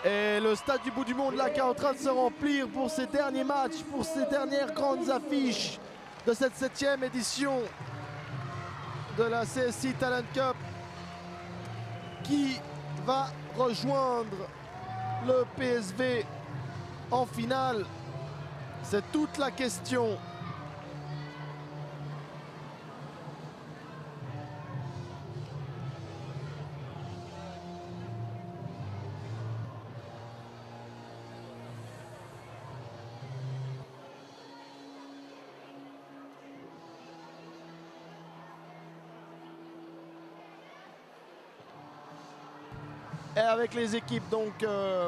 Et le stade du bout du monde là qui est en train de se remplir pour ces derniers matchs, pour ces dernières grandes affiches de cette 7e édition de la CSC Talent Cup. Qui va rejoindre le PSV en finale? C'est toute la question. Et avec les équipes, donc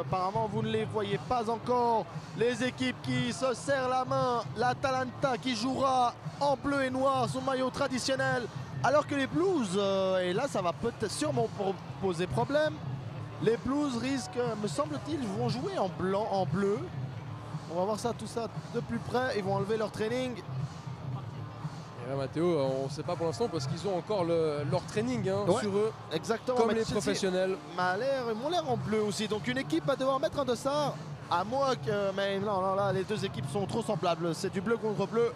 apparemment vous ne les voyez pas encore, les équipes qui se serrent la main, l'Atalanta qui jouera en bleu et noir son maillot traditionnel, alors que les Blues, et là ça va peut-être sûrement poser problème, les Blues risquent, me semble-t-il, vont jouer en blanc, en bleu. On va voir ça, tout ça de plus près, ils vont enlever leur training. Et là, Matteo, on ne sait pas pour l'instant parce qu'ils ont encore leur training sur eux, exactement, comme les professionnels. Ils m'ont l'air en bleu aussi, donc une équipe va devoir mettre un dossard, à moins que... Mais non, là, les deux équipes sont trop semblables, c'est du bleu contre bleu.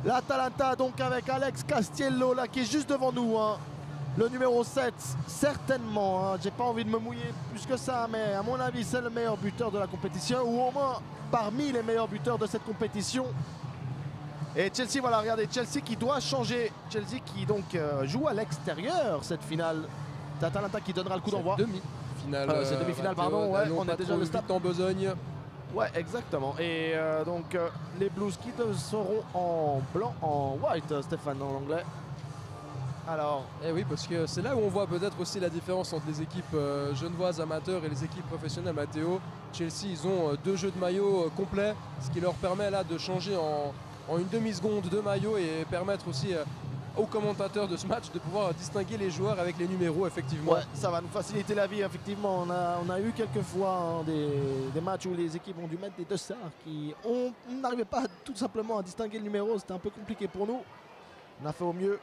L'Atalanta donc avec Alex Castiello là qui est juste devant nous, le numéro 7, certainement, j'ai pas envie de me mouiller plus que ça, mais à mon avis c'est le meilleur buteur de la compétition, ou au moins parmi les meilleurs buteurs de cette compétition. Et Chelsea, voilà, regardez, Chelsea qui doit changer. Chelsea qui donc joue à l'extérieur cette finale. L'Atalanta qui donnera le coup d'envoi. Demi-finale. C'est demi-finale, pardon. Ouais, on est déjà le stade en besogne. Ouais, exactement. Et donc les Blues qui seront en blanc, en white, Stéphane en anglais. Alors. Eh oui, parce que c'est là où on voit peut-être aussi la différence entre les équipes genevoises amateurs et les équipes professionnelles, Matteo. Chelsea, ils ont 2 jeux de maillot complets, ce qui leur permet là de changer en une demi-seconde de maillot et permettre aussi aux commentateurs de ce match de pouvoir distinguer les joueurs avec les numéros, effectivement. Ouais, ça va nous faciliter la vie, effectivement. On a eu quelques fois des matchs où les équipes ont dû mettre des dossards on n'arrivait pas tout simplement à distinguer le numéro, c'était un peu compliqué pour nous. On a fait au mieux.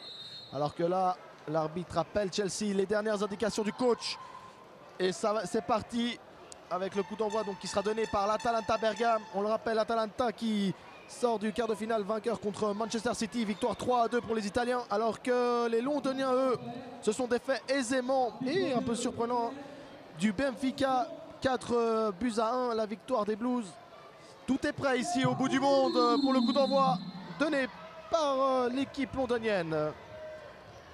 Alors que là, l'arbitre appelle Chelsea, les dernières indications du coach. Et c'est parti avec le coup d'envoi qui sera donné par l'Atalanta Bergame. On le rappelle, l'Atalanta qui sort du quart de finale vainqueur contre Manchester City, victoire 3-2 pour les Italiens, alors que les Londoniens, eux, se sont défaits aisément et un peu surprenant du Benfica, 4-1, la victoire des Blues. Tout est prêt ici au bout du monde pour le coup d'envoi donné par l'équipe londonienne.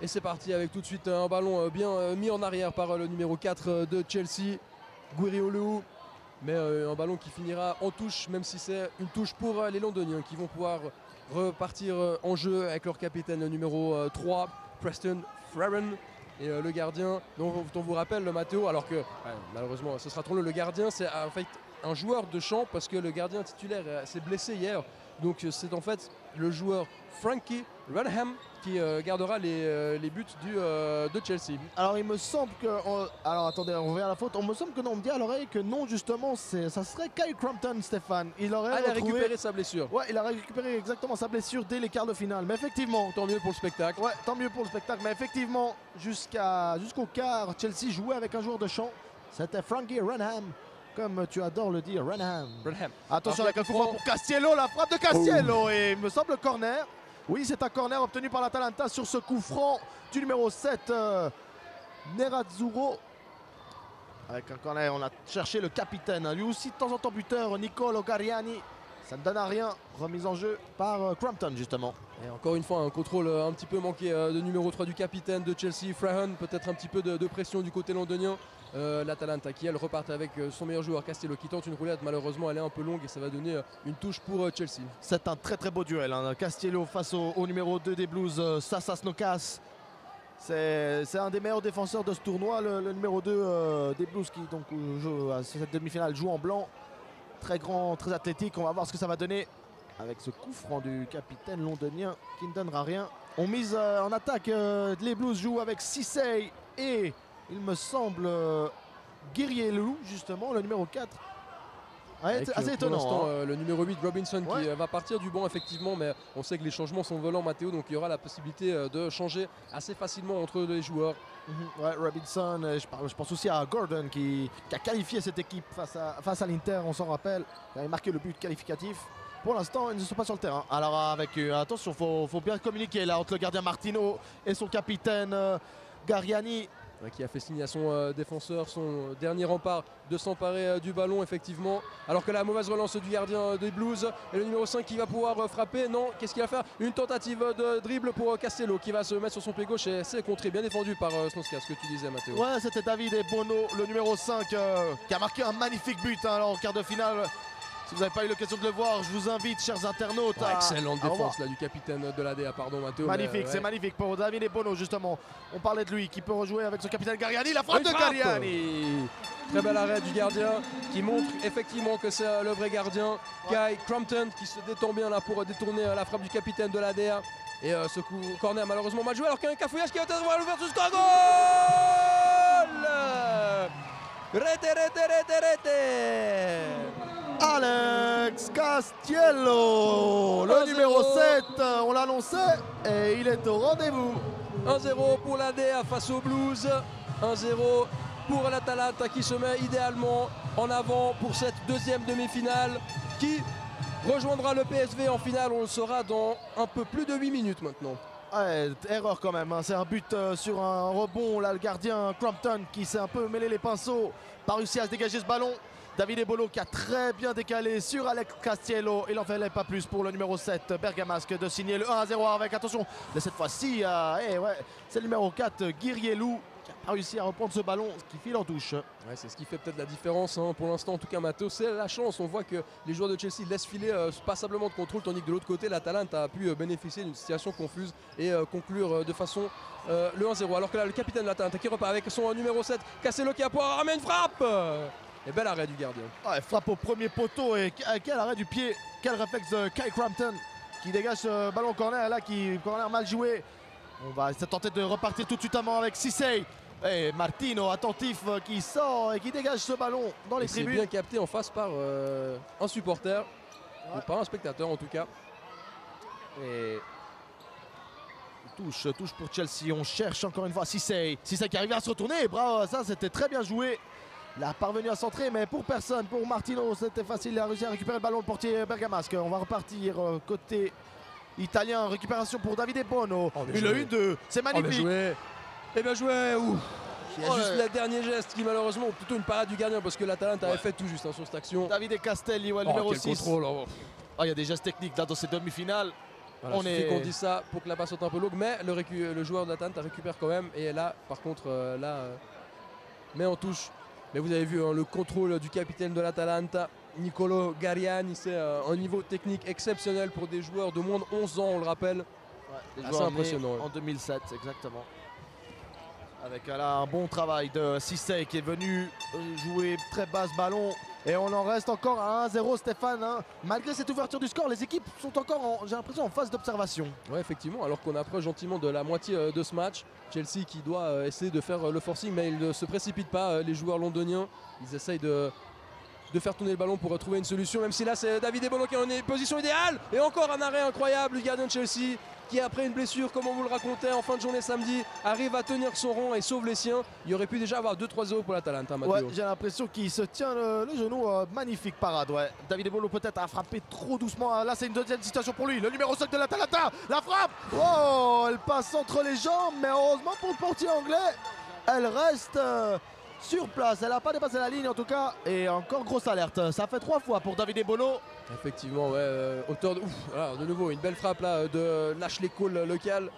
Et c'est parti avec tout de suite un ballon bien mis en arrière par le numéro 4 de Chelsea, Guiriolu. Mais un ballon qui finira en touche, même si c'est une touche pour les Londoniens qui vont pouvoir repartir en jeu avec leur capitaine numéro 3, Preston Farren. Et le gardien, dont on vous rappelle, le Matteo, alors que malheureusement ce sera trop long, le gardien c'est en fait un joueur de champ parce que le gardien titulaire s'est blessé hier. Donc c'est en fait le joueur Frankie Runham qui gardera les buts de Chelsea. Alors il me semble que... alors attendez, on revient à la faute. On me semble que non, on me dit à l'oreille que non, justement, ça serait Kyle Crampton, Stéphane. Il aurait récupéré sa blessure. Ouais, il a récupéré exactement sa blessure dès les quarts de finale. Mais effectivement... Tant mieux pour le spectacle. Ouais, tant mieux pour le spectacle. Mais effectivement, jusqu'au quart, Chelsea jouait avec un joueur de champ. C'était Frankie Runham. Comme tu adores le dire, Runham. Attention avec le coup franc pour Castiello, la frappe de Castiello. Et il me semble corner. Oui, c'est un corner obtenu par l'Atalanta sur ce coup franc du numéro 7, Nerazzurro. Avec un corner, on a cherché le capitaine. Lui aussi, de temps en temps, buteur, Nicolo Gariani. Ça ne donne à rien. Remise en jeu par Crampton, justement. Et encore une fois, un contrôle un petit peu manqué de numéro 3 du capitaine de Chelsea, Frahan. Peut-être un petit peu de pression du côté londonien. L'Atalanta qui, elle, repart avec son meilleur joueur, Castiello, qui tente une roulade. Malheureusement, elle est un peu longue et ça va donner une touche pour Chelsea. C'est un très très beau duel. Castiello face au numéro 2 des Blues, Sasas Nokas. C'est un des meilleurs défenseurs de ce tournoi, le numéro 2 des Blues qui donc joue à cette demi-finale, joue en blanc. Très grand, très athlétique. On va voir ce que ça va donner avec ce coup franc du capitaine londonien qui ne donnera rien. On mise en attaque. Les Blues jouent avec Cissé et il me semble Guirielu, justement, le numéro 4. Assez étonnant. Le numéro 8, Robinson, qui va partir du banc, effectivement, mais on sait que les changements sont volants, Matteo, donc il y aura la possibilité de changer assez facilement entre les joueurs. Ouais, Robinson, je pense aussi à Gordon qui a qualifié cette équipe face à l'Inter, on s'en rappelle. Il avait marqué le but qualificatif. Pour l'instant, ils ne sont pas sur le terrain. Alors avec attention, faut bien communiquer là entre le gardien Martino et son capitaine Gariani. Qui a fait signe à son défenseur, son dernier rempart, de s'emparer du ballon effectivement. Alors que la mauvaise relance du gardien des Blues et le numéro 5 qui va pouvoir frapper. Non, qu'est-ce qu'il va faire? Une tentative de dribble pour Castello qui va se mettre sur son pied gauche et c'est contré, bien défendu par Snoska, ce que tu disais Matteo. Ouais, c'était David Bono, le numéro 5 qui a marqué un magnifique but alors en quart de finale. Si vous n'avez pas eu l'occasion de le voir, je vous invite, chers internautes. Excellente défense là, du capitaine de l'ADA, pardon Matteo. Magnifique, c'est magnifique pour David Bono justement. On parlait de lui qui peut rejouer avec son capitaine Gariani. La frappe de Gariani. Très bel arrêt du gardien qui montre effectivement que c'est le vrai gardien. Kai Crampton qui se détend bien là pour détourner la frappe du capitaine de l'ADA. Et ce coup corner malheureusement mal joué alors qu'il y a un cafouillage qui va voir l'ouverture du score. Goal! Rete. Alex Castiello, le numéro 7, on l'annonçait et il est au rendez-vous. 1-0 pour l'ADA face aux Blues, 1-0 pour l'Atalanta qui se met idéalement en avant pour cette deuxième demi-finale qui rejoindra le PSV en finale, on le saura dans un peu plus de 8 minutes maintenant. Ouais, erreur quand même, hein. C'est un but sur un rebond, là le gardien Crampton qui s'est un peu mêlé les pinceaux, pas réussi à se dégager ce ballon. David Bono qui a très bien décalé sur Alex Castiello. Il n'en fallait pas plus pour le numéro 7 Bergamasque de signer le 1-0 avec, attention, mais cette fois-ci, c'est le numéro 4 Guirielou qui a réussi à reprendre ce ballon qui file en touche. Ouais, c'est ce qui fait peut-être la différence pour l'instant, en tout cas Matteo, c'est la chance. On voit que les joueurs de Chelsea laissent filer passablement de contrôle, tandis que de l'autre côté, l'Atalanta a pu bénéficier d'une situation confuse et conclure de façon le 1-0. Alors que là, le capitaine de l'Atalanta qui repart avec son numéro 7, Castello qui a pouvoir ramener une frappe. Et bel arrêt du gardien. Frappe au premier poteau et quel arrêt du pied, quel réflexe de Kai Crampton qui dégage ce ballon corner là, corner mal joué. On va tenter de repartir tout de suite avec Cissé. Et Martino attentif qui sort et qui dégage ce ballon dans les tribunes. C'est bien capté en face par un supporter, ou par un spectateur en tout cas. Et touche pour Chelsea, on cherche encore une fois Cissé qui arrive à se retourner, bravo, ça c'était très bien joué. Il a parvenu à centrer, mais pour personne, pour Martino, c'était facile. Il a réussi à récupérer le ballon, le portier Bergamasque. On va repartir côté italien. Récupération pour David Bono. Il a eu 2. C'est magnifique. Bien joué. Il y a juste le dernier geste qui malheureusement, ou plutôt une parade du gardien, parce que l'Atalanta avait fait tout juste sur cette action. David Castelli, numéro 6. Contrôle. Il y a des gestes techniques là dans ces demi-finales. Voilà, qu'on dit ça pour que la passe soit un peu longue, mais le joueur de l'Atalanta récupère quand même. Et là, par contre, met en touche. Mais vous avez vu le contrôle du capitaine de l'Atalanta, Nicolo Gariani, c'est un niveau technique exceptionnel pour des joueurs de moins de 11 ans, on le rappelle. C'est impressionnant. En 2007, exactement. Avec là un bon travail de Cissé qui est venu jouer très bas ce ballon. Et on en reste encore à 1-0 Stéphane. Malgré cette ouverture du score, les équipes sont encore, j'ai l'impression, en phase d'observation. Oui, effectivement, alors qu'on approche gentiment de la moitié de ce match. Chelsea qui doit essayer de faire le forcing, mais ils ne se précipitent pas, les joueurs londoniens. Ils essayent de faire tourner le ballon pour trouver une solution, même si là c'est David Bono qui est en position idéale. Et encore un arrêt incroyable du gardien de Chelsea qui, après une blessure, comme on vous le racontait en fin de journée samedi, arrive à tenir son rang et sauve les siens. Il aurait pu déjà avoir 2-3-0 pour l'Atalanta. Ouais, j'ai l'impression qu'il se tient le genou. Magnifique parade. Ouais. David Bono peut-être a frappé trop doucement. Là c'est une deuxième situation pour lui. Le numéro 5 de l'Atalanta. La frappe. Oh, elle passe entre les jambes, mais heureusement pour le portier anglais, elle reste sur place. Elle n'a pas dépassé la ligne en tout cas. Et encore grosse alerte. Ça fait 3 fois pour David Bono. Effectivement, ouais, auteur de... Alors, de nouveau, une belle frappe là de Ashley Cole local.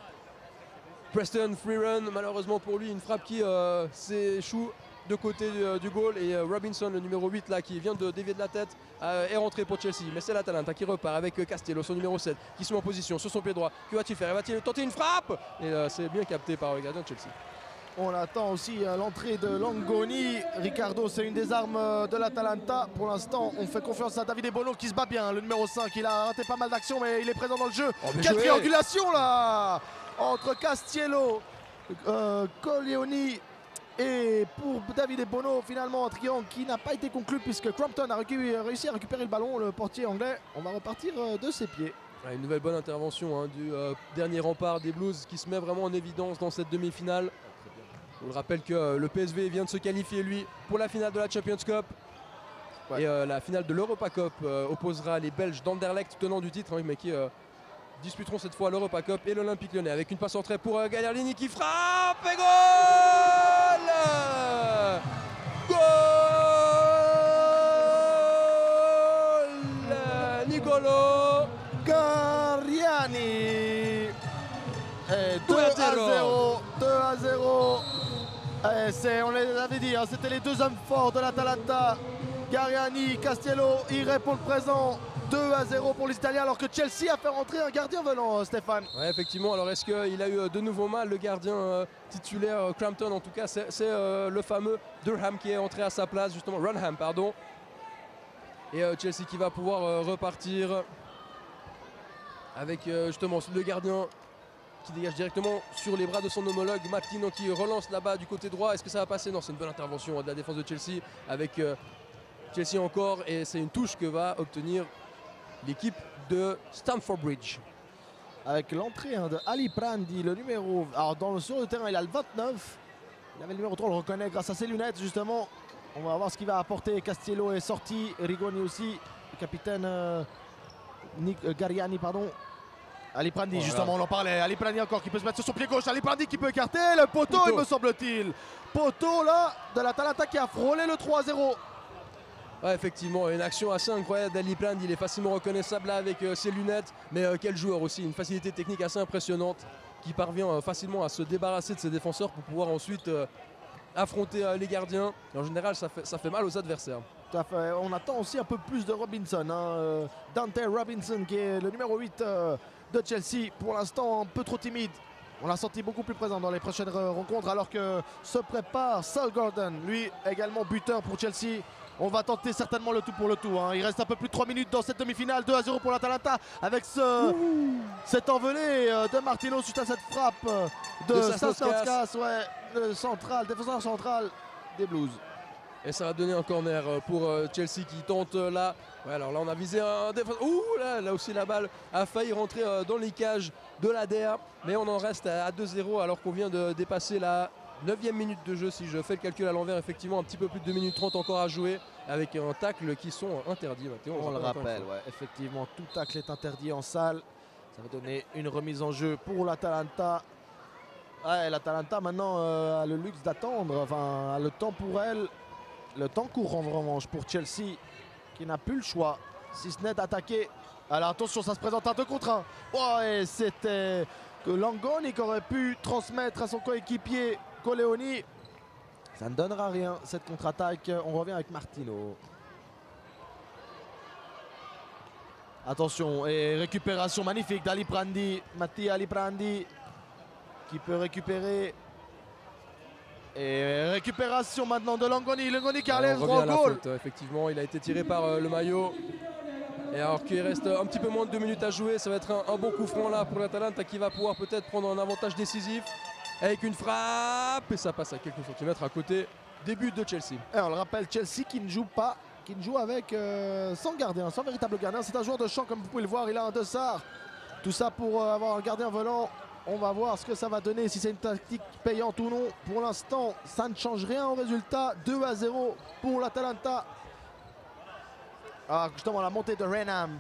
Preston Freerun, malheureusement pour lui, une frappe qui s'échoue de côté du goal. Et Robinson, le numéro 8 là, qui vient de dévier de la tête, est rentré pour Chelsea. Mais c'est l'Atalanta qui repart avec Castello, son numéro 7, qui se met en position sur son pied droit. Que va-t-il faire? Va-t-il tenter une frappe? Et c'est bien capté par le gardien de Chelsea. On attend aussi l'entrée de Langoni. Ricardo, c'est une des armes de l'Atalanta. Pour l'instant, on fait confiance à David Bono qui se bat bien. Le numéro 5, il a raté pas mal d'actions, mais il est présent dans le jeu. Quelle triangulation là entre Castiello, Colleoni et pour David Bono. Finalement, un triangle qui n'a pas été conclu puisque Crampton a réussi à récupérer le ballon, le portier anglais. On va repartir de ses pieds. Une nouvelle bonne intervention du dernier rempart des Blues qui se met vraiment en évidence dans cette demi-finale. On le rappelle que le PSV vient de se qualifier lui pour la finale de la Champions Cup. Ouais. Et la finale de l'Europa Cup opposera les Belges d'Anderlecht, tenant du titre, hein, mais qui disputeront cette fois l'Europa Cup et l'Olympique Lyonnais. Avec une passe en trait pour Gagliardini qui frappe et goal. Nicolo Garriani. 2 à 0. 2 à 0. On les avait dit, hein, c'était les deux hommes forts de l'Atalanta. Garriani, Castiello, il répond le présent. 2 à 0 pour les Italiens alors que Chelsea a fait rentrer un gardien volant, Stéphane. Ouais, effectivement, alors est-ce qu'il a eu de nouveau mal, le gardien titulaire Crampton? En tout cas, c'est le fameux Durham qui est entré à sa place, justement, Runham, pardon. Et Chelsea qui va pouvoir repartir avec justement le gardien qui dégage directement sur les bras de son homologue Martino qui relance là-bas du côté droit. Est-ce que ça va passer? Non, c'est une bonne intervention de la défense de Chelsea avec Chelsea encore, et c'est une touche que va obtenir l'équipe de Stamford Bridge. Avec l'entrée de Ali Prandi, le numéro. Alors sur le terrain, il a le 29. Il avait le numéro 3, on le reconnaît grâce à ses lunettes justement. On va voir ce qu'il va apporter. Castiello est sorti, Rigoni aussi, le capitaine Garriani, pardon. Ali Prandi, justement, on en parlait. Ali Prandi encore qui peut se mettre sur son pied gauche. Ali Prandi qui peut écarter le poteau, il me semble-t-il. Poteau là de l'Atalanta qui a frôlé le 3-0. Ouais, effectivement, une action assez incroyable d'Ali Prandi. Il est facilement reconnaissable là avec ses lunettes. Mais quel joueur aussi, une facilité technique assez impressionnante qui parvient facilement à se débarrasser de ses défenseurs pour pouvoir ensuite affronter les gardiens. Et en général, ça fait mal aux adversaires. Tout à fait. On attend aussi un peu plus de Robinson. Hein. Dante Robinson qui est le numéro 8 de Chelsea. Pour l'instant, un peu trop timide. On l'a senti beaucoup plus présent dans les prochaines rencontres alors que se prépare Sol Gordon. Lui également buteur pour Chelsea. On va tenter certainement le tout pour le tout. Hein. Il reste un peu plus de 3 minutes dans cette demi-finale. 2 à 0 pour l'Atalanta avec cet envolé de Martino suite à cette frappe de Sasnautskas, le central, défenseur central des Blues. Et ça va donner un corner pour Chelsea qui tente là. Ouais, alors là on a visé un défenseur. Ouh là aussi la balle a failli rentrer dans les cages de l'ADR. Mais on en reste à 2-0 alors qu'on vient de dépasser la 9e minute de jeu. Si je fais le calcul à l'envers, effectivement un petit peu plus de 2 minutes 30 encore à jouer avec un tacle qui sont interdits. Mathéo, on le rappelle, ouais, effectivement tout tacle est interdit en salle. Ça va donner une remise en jeu pour l'Atalanta. Ouais, l'Atalanta maintenant a le luxe d'attendre, enfin a le temps pour elle. Le temps court en revanche pour Chelsea qui n'a plus le choix si ce n'est d'attaquer. Alors attention, ça se présente à 2 contre 1. Oh, et c'était que Langoni qui aurait pu transmettre à son coéquipier Coleoni. Ça ne donnera rien cette contre-attaque. On revient avec Martino. Attention, et récupération magnifique d'Ali Prandi. Mattia Ali Prandi qui peut récupérer. Et récupération maintenant de Langoni. Langoni qui a l'air droit au goal. Effectivement, il a été tiré par le maillot. Et alors qu'il reste un petit peu moins de 2 minutes à jouer, ça va être un bon coup franc là pour l'Atalanta qui va pouvoir peut-être prendre un avantage décisif. Avec une frappe et ça passe à quelques centimètres à côté des buts de Chelsea. Et on le rappelle, Chelsea qui ne joue pas, qui ne joue avec sans gardien, sans véritable gardien. C'est un joueur de champ comme vous pouvez le voir, il a un dossard. Tout ça pour avoir un gardien volant. On va voir ce que ça va donner, si c'est une tactique payante ou non. Pour l'instant, ça ne change rien au résultat. 2 à 0 pour l'Atalanta. Ah, justement, la montée de Renham.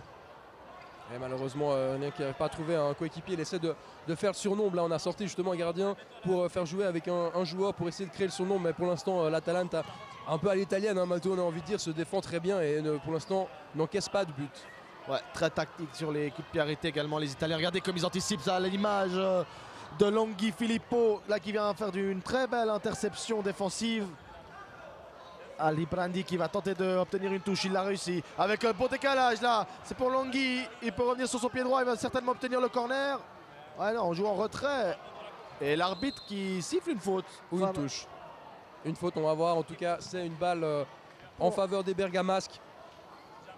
Et malheureusement, Nick n'arrive pas à trouver un coéquipier. Il essaie de faire le surnombre. Là, on a sorti justement un gardien pour faire jouer avec un joueur pour essayer de créer le surnombre. Mais pour l'instant, l'Atalanta, un peu à l'italienne, hein, Matteo, on a envie de dire, se défend très bien et pour l'instant n'encaisse pas de but. Ouais, très tactique sur les coups de pied arrêtés également les Italiens. Regardez comme ils anticipent ça, l'image de Longhi Filippo, là qui vient faire une très belle interception défensive. Ali Prandi qui va tenter d'obtenir une touche, il l'a réussi. Avec un beau décalage là, c'est pour Longhi. Il peut revenir sur son pied droit, il va certainement obtenir le corner. Ouais non, on joue en retrait. Et l'arbitre qui siffle une faute. Ou une touche. Une faute, on va voir. En tout cas, c'est une balle en faveur des Bergamasques.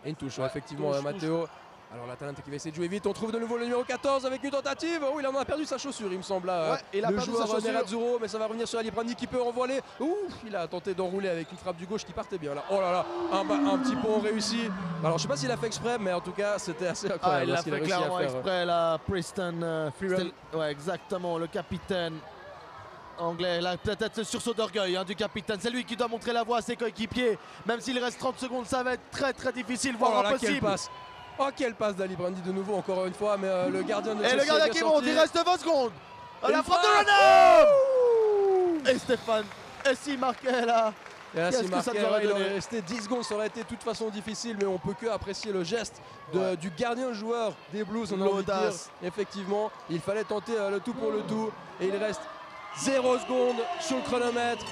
Et une touche, ouais, effectivement, Matteo. Alors l'Atalanta qui va essayer de jouer vite. On trouve de nouveau le numéro 14 avec une tentative. Oh, il en a perdu sa chaussure, il me semble. Là, ouais, il a le perdu joueur sa chaussure. Nerazzurro, mais ça va revenir sur Ali Prandi qui peut envoler. Ouf, il a tenté d'enrouler avec une frappe du gauche qui partait bien. Là. Oh là là, un petit pont réussi. Alors je sais pas s'il a fait exprès, mais en tout cas c'était assez incroyable. Il a fait clairement exprès là, Preston. Ouais, exactement, le capitaine. Anglais, là, peut-être ce sursaut d'orgueil du capitaine. C'est lui qui doit montrer la voie à ses coéquipiers. Même s'il reste 30 secondes, ça va être très difficile, voire impossible. Quelle passe. Oh, quelle passe d'Ali Brandy de nouveau, encore une fois. Mais le gardien de Chelsea. Et le gardien qui monte, il reste 20 secondes. La frappe de Renard. Et Stéphane, et s'il marquait là. Et là, s'il marquait, il donné aurait resté 10 secondes, ça aurait été de toute façon difficile, mais on peut que apprécier le geste du gardien joueur des Blues. On a envie de dire, effectivement, il fallait tenter le tout pour le tout, et il reste 0 secondes sur le chronomètre.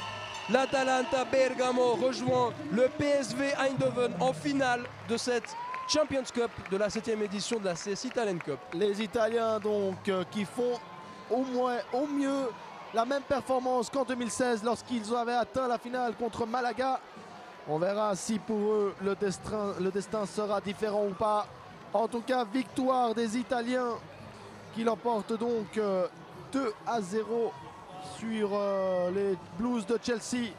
L'Atalanta Bergamo rejoint le PSV Eindhoven en finale de cette Champions Cup, de la 7e édition de la CS Italian Cup. Les Italiens donc qui font au mieux la même performance qu'en 2016 lorsqu'ils avaient atteint la finale contre Malaga. On verra si pour eux le destin sera différent ou pas. En tout cas, victoire des Italiens qui l'emportent donc 2-0 sur les Blues de Chelsea.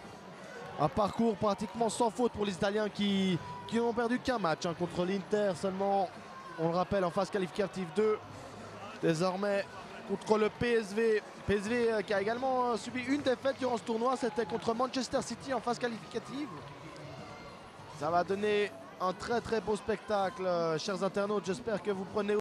Un parcours pratiquement sans faute pour les Italiens qui n'ont perdu qu'un match contre l'Inter seulement. On le rappelle, en phase qualificative 2. Désormais contre le PSV. PSV qui a également subi une défaite durant ce tournoi. C'était contre Manchester City en phase qualificative. Ça va donner un très beau spectacle, chers internautes. J'espère que vous prenez